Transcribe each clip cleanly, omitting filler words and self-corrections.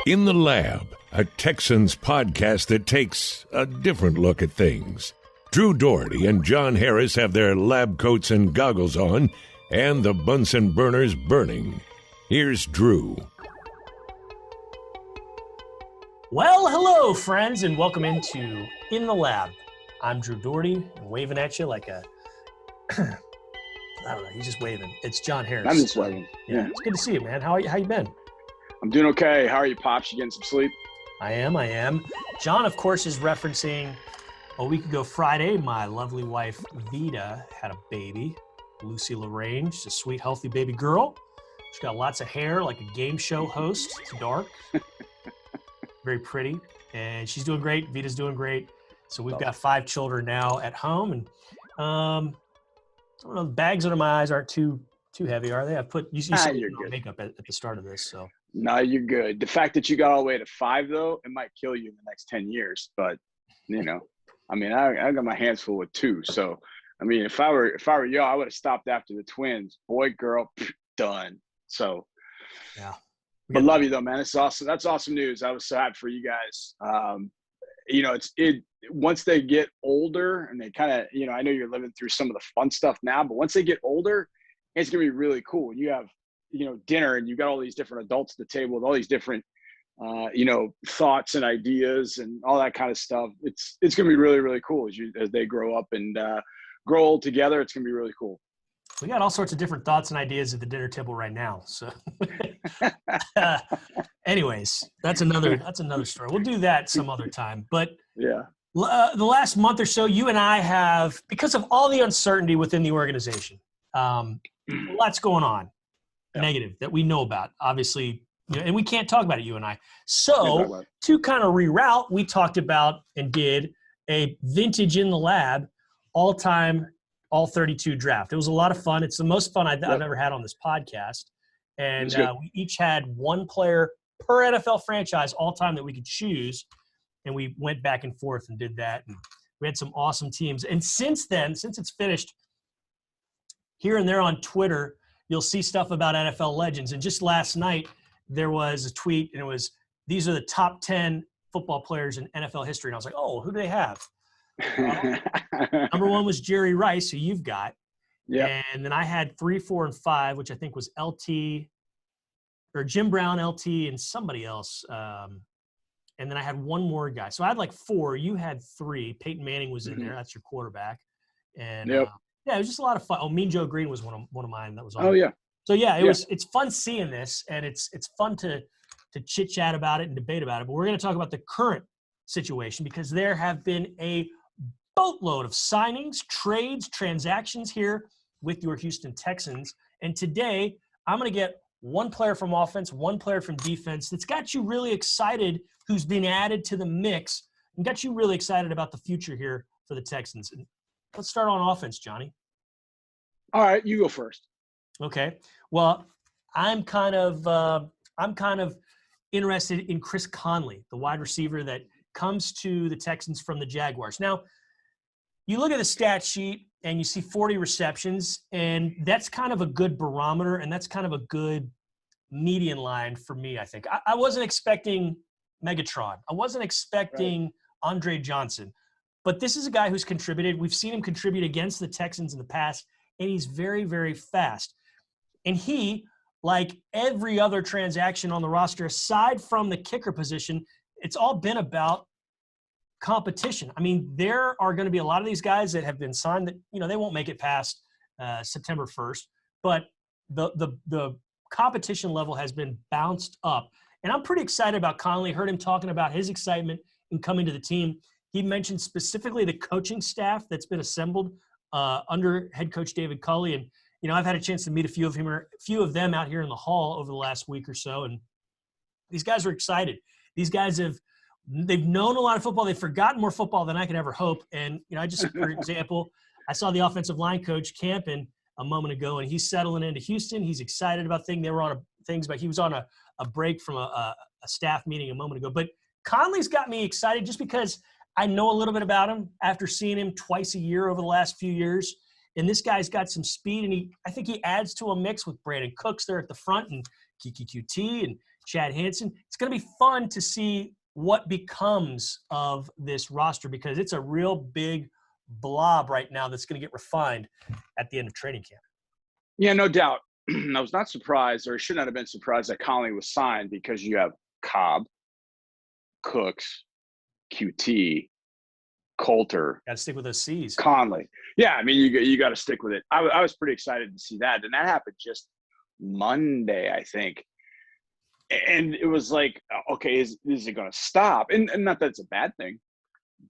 In the Lab, a Texans podcast that takes a different look at things. Drew Dougherty and John Harris have their lab coats and goggles on, and the Bunsen burners burning. Here's Drew. Well, hello, friends, and welcome into In the Lab. I'm Drew Dougherty, waving at you like a... I don't know, he's just waving. It's John Harris. I'm just waving. Yeah, it's good to see you, man. How you been? I'm doing okay. How are you, Pops? You getting some sleep? I am. John, of course, is referencing a week ago Friday, my lovely wife, Vita, had a baby, Lucy Lorraine. She's a sweet, healthy baby girl. She's got lots of hair, like a game show host. It's dark. Very pretty. And she's doing great. Vita's doing great. So we've got 5 children now at home. And I don't know, the bags under my eyes aren't too heavy, are they? I put you said makeup at the start of this, so. No, you're good. The fact that you got all the way to 5, though, it might kill you in the next 10 years. But, you know, I mean, I got my hands full with 2. So, I mean, if I were you, I would have stopped after the twins. Boy, girl, done. So, yeah. But love you, though, man. It's awesome. That's awesome news. I was so happy for you guys. You know, once they get older and they kind of, you know, I know you're living through some of the fun stuff now, but once they get older, it's going to be really cool. You have, you know, dinner and you got all these different adults at the table with all these different, you know, thoughts and ideas and all that kind of stuff. It's going to be really, really cool as they grow up and grow old together. It's going to be really cool. We got all sorts of different thoughts and ideas at the dinner table right now. So anyways, that's another story. We'll do that some other time. But yeah, the last month or so, you and I have, because of all the uncertainty within the organization, lots going on, negative that we know about, obviously, you know, and we can't talk about it, you and I. So to kind of reroute, we talked about and did a vintage in the lab, all-time, all 32 draft. It was a lot of fun. It's the most fun I've ever had on this podcast. And we each had one player per NFL franchise all time that we could choose. And we went back and forth and did that. And we had some awesome teams. And since then, since it's finished, here and there on Twitter, you'll see stuff about NFL legends. And just last night, there was a tweet, and it was, these are the top 10 football players in NFL history. And I was like, oh, who do they have? Number 1 was Jerry Rice, who you've got. Yeah. And then I had 3, 4, and 5, which I think was LT or Jim Brown, LT, and somebody else. And then I had one more guy. So I had like 4. You had 3. Peyton Manning was in there. That's your quarterback. And yeah, it was just a lot of fun. Oh, Mean Joe Green was one of mine that was on. Oh yeah. So yeah, it's fun seeing this, and it's fun to chit chat about it and debate about it. But we're going to talk about the current situation because there have been a boatload of signings, trades, transactions here with your Houston Texans. And today, I'm going to get one player from offense, one player from defense that's got you really excited, who's been added to the mix, and got you really excited about the future here for the Texans. And let's start on offense, Johnny. All right, you go first. Okay. Well, I'm kind of interested in Chris Conley, the wide receiver that comes to the Texans from the Jaguars. Now, you look at the stat sheet and you see 40 receptions, and that's kind of a good barometer, and that's kind of a good median line for me, I think. I wasn't expecting Megatron. I wasn't expecting Andre Johnson. But this is a guy who's contributed. We've seen him contribute against the Texans in the past, and he's very, very fast. And he, like every other transaction on the roster, aside from the kicker position, it's all been about competition. I mean, there are going to be a lot of these guys that have been signed that, you know, they won't make it past September 1st, but the competition level has been bounced up. And I'm pretty excited about Conley. Heard him talking about his excitement in coming to the team. He mentioned specifically the coaching staff that's been assembled under head coach David Culley. And, you know, I've had a chance to meet a few of them out here in the hall over the last week or so. And these guys are excited. These guys they've known a lot of football. They've forgotten more football than I could ever hope. And, you know, for example, I saw the offensive line coach camping a moment ago, and he's settling into Houston. He's excited about things. They were on things, but he was on a break from a staff meeting a moment ago. But Conley's got me excited just because I know a little bit about him after seeing him twice a year over the last few years. And this guy's got some speed, and I think he adds to a mix with Brandon Cooks there at the front and Kiki QT and Chad Hansen. It's going to be fun to see what becomes of this roster because it's a real big blob right now that's going to get refined at the end of training camp. Yeah, no doubt. I was not surprised, or should not have been surprised that Conley was signed because you have Cobb, Cooks, QT, Coulter. Got to stick with those C's. Conley. Yeah, I mean, you got to stick with it. I was pretty excited to see that. And that happened just Monday, I think. And it was like, okay, is it going to stop? And not that it's a bad thing.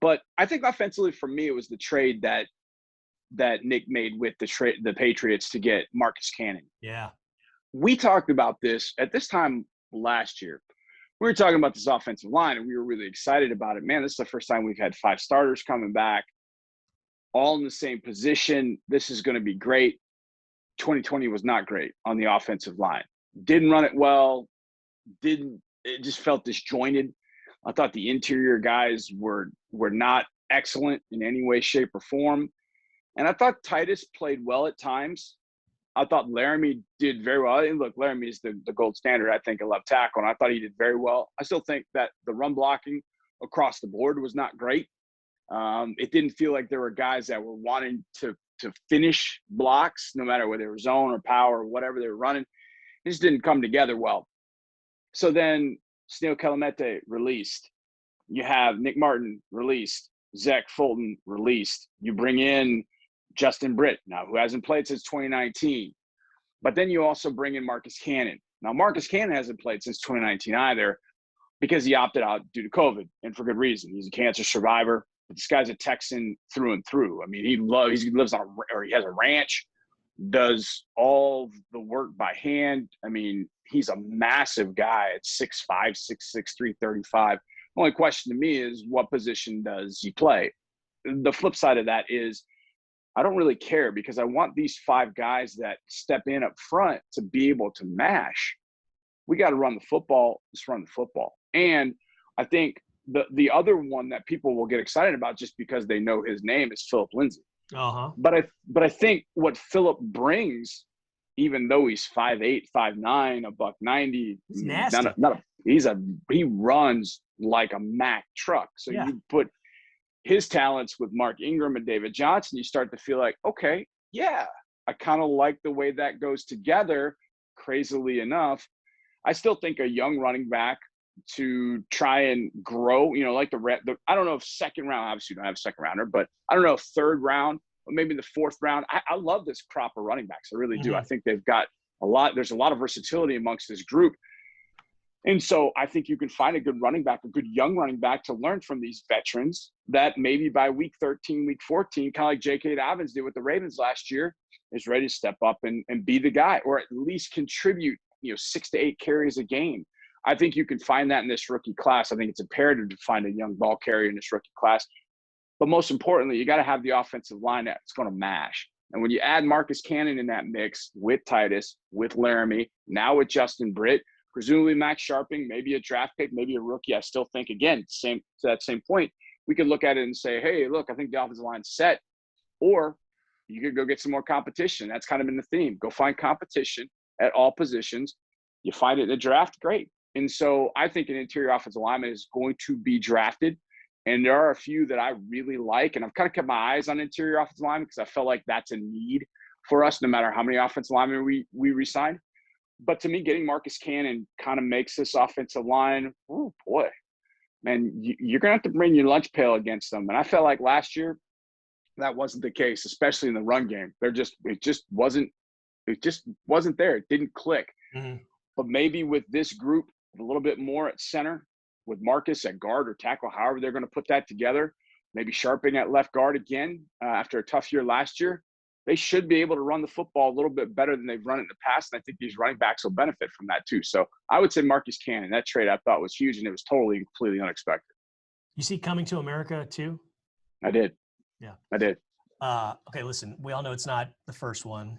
But I think offensively for me, it was the trade that Nick made with the Patriots to get Marcus Cannon. Yeah. We talked about this at this time last year. We were talking about this offensive line, and we were really excited about it. Man, this is the first time we've had 5 starters coming back, all in the same position. This is going to be great. 2020 was not great on the offensive line. Didn't run it well. It just felt disjointed. I thought the interior guys were not excellent in any way, shape, or form. And I thought Titus played well at times. I thought Laramie did very well. And look, Laramie is the gold standard, I think, at left tackle, and I thought he did very well. I still think that the run blocking across the board was not great. It didn't feel like there were guys that were wanting to finish blocks, no matter whether they were zone or power or whatever they were running. It just didn't come together well. So then Sneo Kelemete released. You have Nick Martin released. Zach Fulton released. You bring in Justin Britt, now who hasn't played since 2019. But then you also bring in Marcus Cannon. Now, Marcus Cannon hasn't played since 2019 either because he opted out due to COVID, and for good reason. He's a cancer survivor. But this guy's a Texan through and through. I mean, he lives on, or he has a ranch, does all the work by hand. I mean, he's a massive guy at 6'5", 6'6", 335. The only question to me is, what position does he play? The flip side of that is, I don't really care because I want these 5 guys that step in up front to be able to mash. We got to run the football. Let's run the football. And I think the other one that people will get excited about just because they know his name is Philip Lindsay. Uh-huh. But I think what Philip brings, even though he's 5'8", 5'9", $190, he's nasty. He runs like a Mack truck. So Yeah. you put his talents with Mark Ingram and David Johnson, you start to feel like, okay, yeah, I kind of like the way that goes together. Crazily enough, I still think a young running back to try and grow, like I don't know if second round, obviously you don't have a second rounder, but I don't know if third round or maybe the fourth round. I love this crop of running backs. I really do. Mm-hmm. I think they've got there's a lot of versatility amongst this group. And so I think you can find a good running back, a good young running back to learn from these veterans that maybe by week 13, week 14, kind of like J.K. Dobbins did with the Ravens last year, is ready to step up and be the guy, or at least contribute, 6 to 8 carries a game. I think you can find that in this rookie class. I think it's imperative to find a young ball carrier in this rookie class. But most importantly, you got to have the offensive line that's going to mash. And when you add Marcus Cannon in that mix with Titus, with Laramie, now with Justin Britt, presumably Max Sharping, maybe a draft pick, maybe a rookie. I still think, again, to that same point, we could look at it and say, hey, look, I think the offensive line's set. Or you could go get some more competition. That's kind of been the theme. Go find competition at all positions. You find it in the draft, great. And so I think an interior offensive lineman is going to be drafted. And there are a few that I really like. And I've kind of kept my eyes on interior offensive linemen because I felt like that's a need for us, no matter how many offensive linemen we re-sign. But to me, getting Marcus Cannon kind of makes this offensive line, oh boy, man, you're going to have to bring your lunch pail against them. And I felt like last year that wasn't the case, especially in the run game. It just wasn't there. It didn't click. Mm-hmm. But maybe with this group, a little bit more at center, with Marcus at guard or tackle, however they're going to put that together, maybe Sharping at left guard again after a tough year last year, they should be able to run the football a little bit better than they've run it in the past. And I think these running backs will benefit from that too. So I would say Marcus Cannon, that trade I thought was huge, and it was totally and completely unexpected. You see coming to America too? I did. Yeah. I did. Okay, listen, we all know it's not the first one.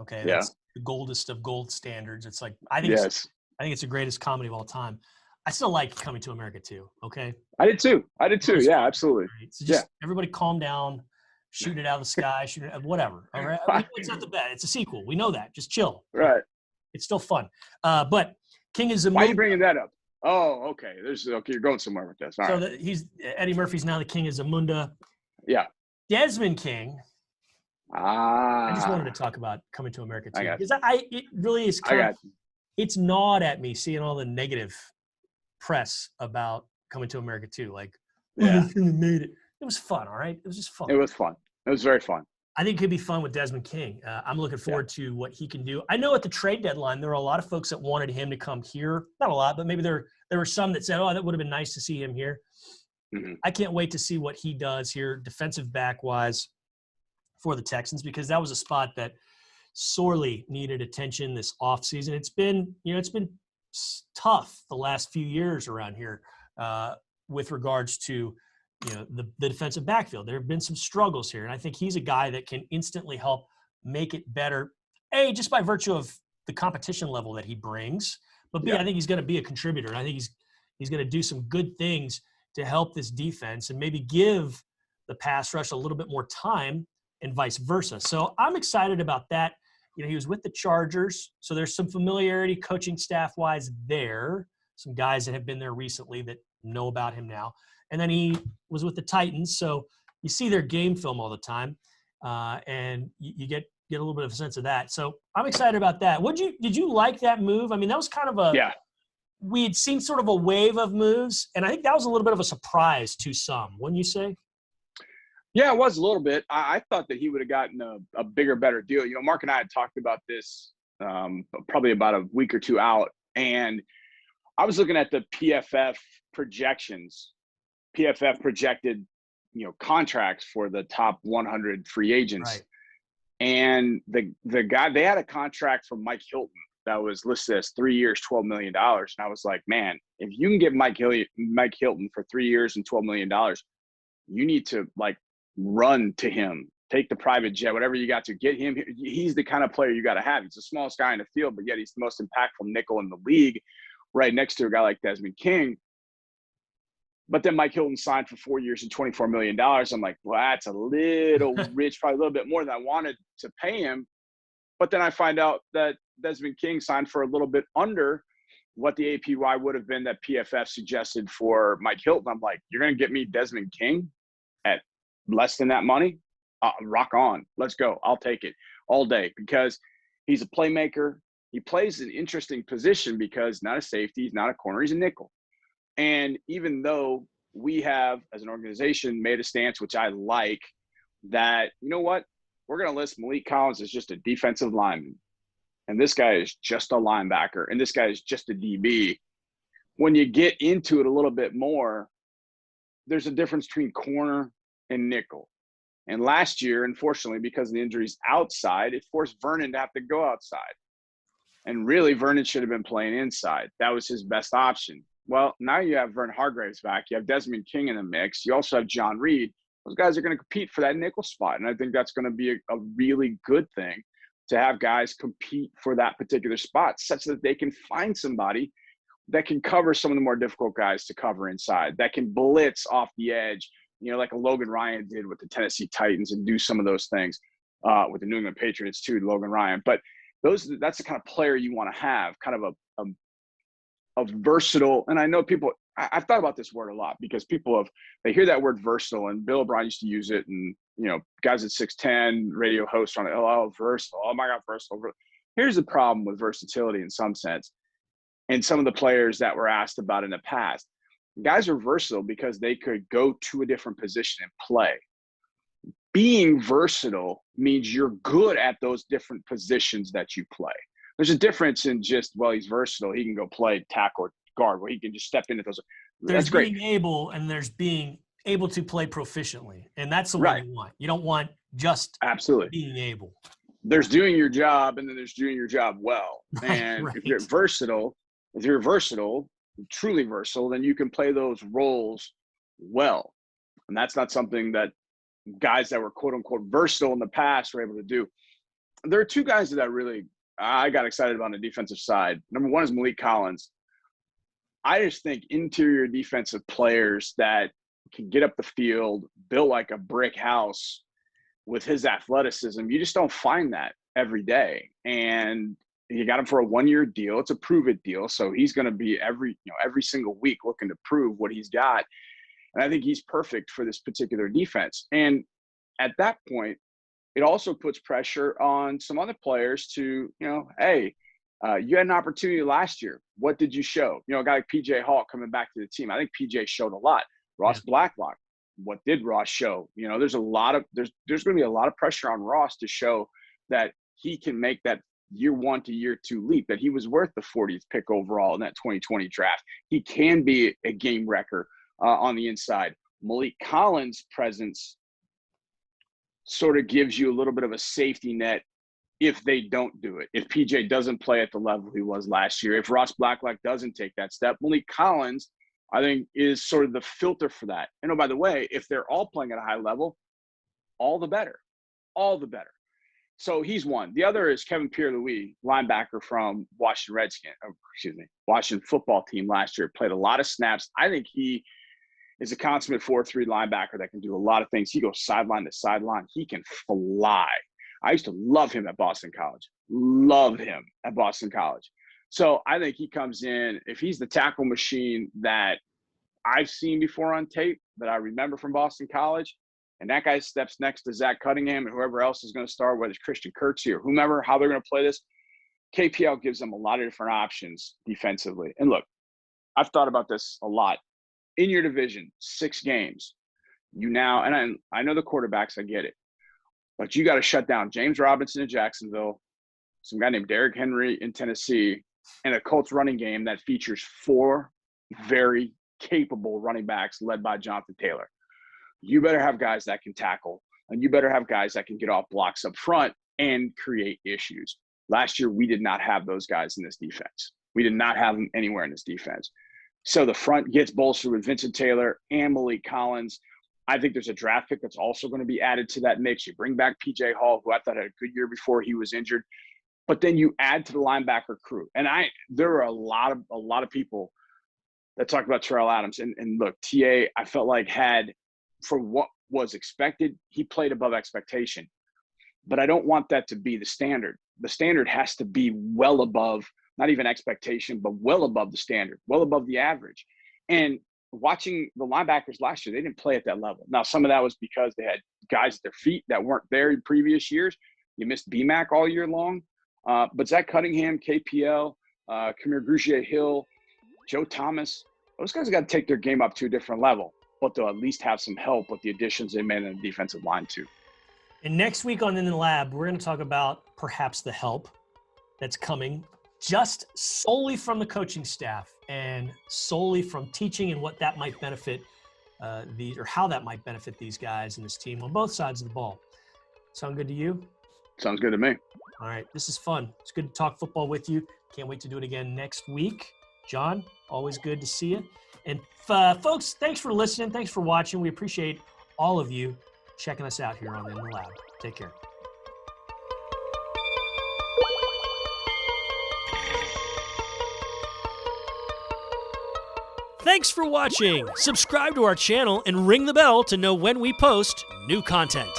Okay. Yeah. That's the goldest of gold standards. It's like, I think it's the greatest comedy of all time. I still like Coming to America too. Okay. I did too. Yeah, absolutely. Right? So just everybody calm down, shoot it out of the sky, whatever. All right. It's not the bad. It's a sequel. We know that. Just chill. Right. it's still fun. But King is a Why are you bringing that up? Oh, okay. You're going somewhere with this. All right. Eddie Murphy's now the King of Zamunda. Yeah. Desmond King. I just wanted to talk about Coming to America too, because it really is it's gnawed at me seeing all the negative press about Coming to America too. Like, made it. It was fun. All right, it was just fun. It was fun. It was very fun. I think it could be fun with Desmond King. I'm looking forward to what he can do. I know at the trade deadline there were a lot of folks that wanted him to come here. Not a lot, but maybe there were some that said, "Oh, that would have been nice to see him here." Mm-hmm. I can't wait to see what he does here, defensive back wise, for the Texans, because that was a spot that sorely needed attention this offseason. It's been tough the last few years around here with regards to the defensive backfield. There have been some struggles here, and I think he's a guy that can instantly help make it better. A, just by virtue of the competition level that he brings, but B, I think he's going to be a contributor, and I think he's going to do some good things to help this defense and maybe give the pass rush a little bit more time and vice versa. So I'm excited about that. He was with the Chargers, so there's some familiarity coaching staff-wise there, some guys that have been there recently that know about him now. And then he was with the Titans, so you see their game film all the time, and you get a little bit of a sense of that. So I'm excited about that. Did you like that move? I mean, that was kind of we had seen sort of a wave of moves, and I think that was a little bit of a surprise to some, wouldn't you say? Yeah, it was a little bit. I thought that he would have gotten a bigger, better deal. Mark and I had talked about this probably about a week or two out, and I was looking at the PFF projections. PFF projected, contracts for the top 100 free agents. Right. And the guy, they had a contract from Mike Hilton that was listed as 3 years, $12 million. And I was like, man, if you can get Mike Hilton for 3 years and $12 million, you need to run to him, take the private jet, whatever you got to get him. He's the kind of player you got to have. He's the smallest guy in the field, but yet he's the most impactful nickel in the league, right next to a guy like Desmond King. But then Mike Hilton signed for 4 years and $24 million. I'm like, well, that's a little rich, probably a little bit more than I wanted to pay him. But then I find out that Desmond King signed for a little bit under what the APY would have been that PFF suggested for Mike Hilton. I'm like, you're going to get me Desmond King at less than that money? Rock on. Let's go. I'll take it all day, because he's a playmaker. He plays an interesting position because not a safety, he's not a corner, he's a nickel. And even though we have, as an organization, made a stance, which I like, that, we're going to list Malik Collins as just a defensive lineman. And this guy is just a linebacker. And this guy is just a DB. When you get into it a little bit more, there's a difference between corner and nickel. And last year, unfortunately, because of the injuries outside, it forced Vernon to have to go outside. And really, Vernon should have been playing inside. That was his best option. Well, now you have Vernon Hargraves back. You have Desmond King in the mix. You also have John Reed. Those guys are going to compete for that nickel spot. And I think that's going to be a really good thing, to have guys compete for that particular spot, such that they can find somebody that can cover some of the more difficult guys to cover inside, that can blitz off the edge, like a Logan Ryan did with the Tennessee Titans, and do some of those things with the New England Patriots too, Logan Ryan. But that's the kind of player you want to have, kind of a versatile. And I know people, I've thought about this word a lot, because they hear that word versatile, and Bill O'Brien used to use it, and guys at 610 radio hosts on it, oh, versatile, oh my God, versatile. Here's the problem with versatility in some sense, and some of the players that were asked about in the past. Guys are versatile because they could go to a different position and play. Being versatile means you're good at those different positions that you play. There's a difference in just, well, he's versatile, he can go play tackle or guard, where he can just step into those. There's That's great. Being able, and there's being able to play proficiently, and that's the one you want. You don't want just absolutely being able. There's doing your job, and then there's doing your job well. Right, and right. if you're versatile, truly versatile, then you can play those roles well. And that's not something that guys that were quote unquote versatile in the past were able to do. There are two guys that I got excited about on the defensive side. Number one is Malik Collins. I just think interior defensive players that can get up the field, built like a brick house with his athleticism, you just don't find that every day. And You got him for a 1-year deal. It's a prove it deal. So he's going to be every single week looking to prove what he's got. And I think he's perfect for this particular defense. And at that point, it also puts pressure on some other players to, hey, you had an opportunity last year. What did you show? A guy like PJ Hall coming back to the team. I think PJ showed a lot. Ross Blacklock, what did Ross show? There's going to be a lot of pressure on Ross to show that he can make that year 1 to year 2 leap, that he was worth the 40th pick overall in that 2020 draft. He can be a game wrecker on the inside. Malik Collins' presence sort of gives you a little bit of a safety net if they don't do it. If PJ doesn't play at the level he was last year, if Ross Blacklock doesn't take that step, Malik Collins, I think, is sort of the filter for that. And oh, by the way, if they're all playing at a high level, all the better. All the better. So he's one. The other is Kevin Pierre, linebacker from Washington football team last year. Played a lot of snaps. I think he is a consummate 4-3 linebacker that can do a lot of things. He goes sideline to sideline. He can fly. I used to love him at Boston College. So I think he comes in, if he's the tackle machine that I've seen before on tape, that I remember from Boston College, and that guy steps next to Zach Cunningham and whoever else is going to start, whether it's Christian Kirksey or whomever, how they're going to play this, KPL gives them a lot of different options defensively. And look, I've thought about this a lot. In your division, 6 games, and I know the quarterbacks, I get it, but you got to shut down James Robinson in Jacksonville, some guy named Derrick Henry in Tennessee, and a Colts running game that features 4 very capable running backs led by Jonathan Taylor. You better have guys that can tackle, and you better have guys that can get off blocks up front and create issues. Last year, we did not have those guys in this defense. We did not have them anywhere in this defense. So the front gets bolstered with Vincent Taylor and Malik Collins. I think there's a draft pick that's also going to be added to that mix. You bring back PJ Hall, who I thought had a good year before he was injured, but then you add to the linebacker crew. And there are a lot of people that talk about Terrell Adams. And look, TA, I felt like had, for what was expected, he played above expectation. But I don't want that to be the standard. The standard has to be well above, not even expectation, but well above the standard, well above the average. And watching the linebackers last year, they didn't play at that level. Now, some of that was because they had guys at their feet that weren't there in previous years. You missed BMAC all year long. But Zach Cunningham, KPL, Kamir Grugier-Hill, Joe Thomas, those guys have got to take their game up to a different level, but they'll at least have some help with the additions they made in the defensive line too. And next week on In the Lab, we're going to talk about perhaps the help that's coming just solely from the coaching staff and solely from teaching and what that might benefit how that might benefit these guys and this team on both sides of the ball. Sound good to you? Sounds good to me. All right. This is fun. It's good to talk football with you. Can't wait to do it again next week. John, always good to see you. And folks, thanks for listening. Thanks for watching. We appreciate all of you checking us out here on In the Lab. Take care. Thanks for watching. Subscribe to our channel and ring the bell to know when we post new content.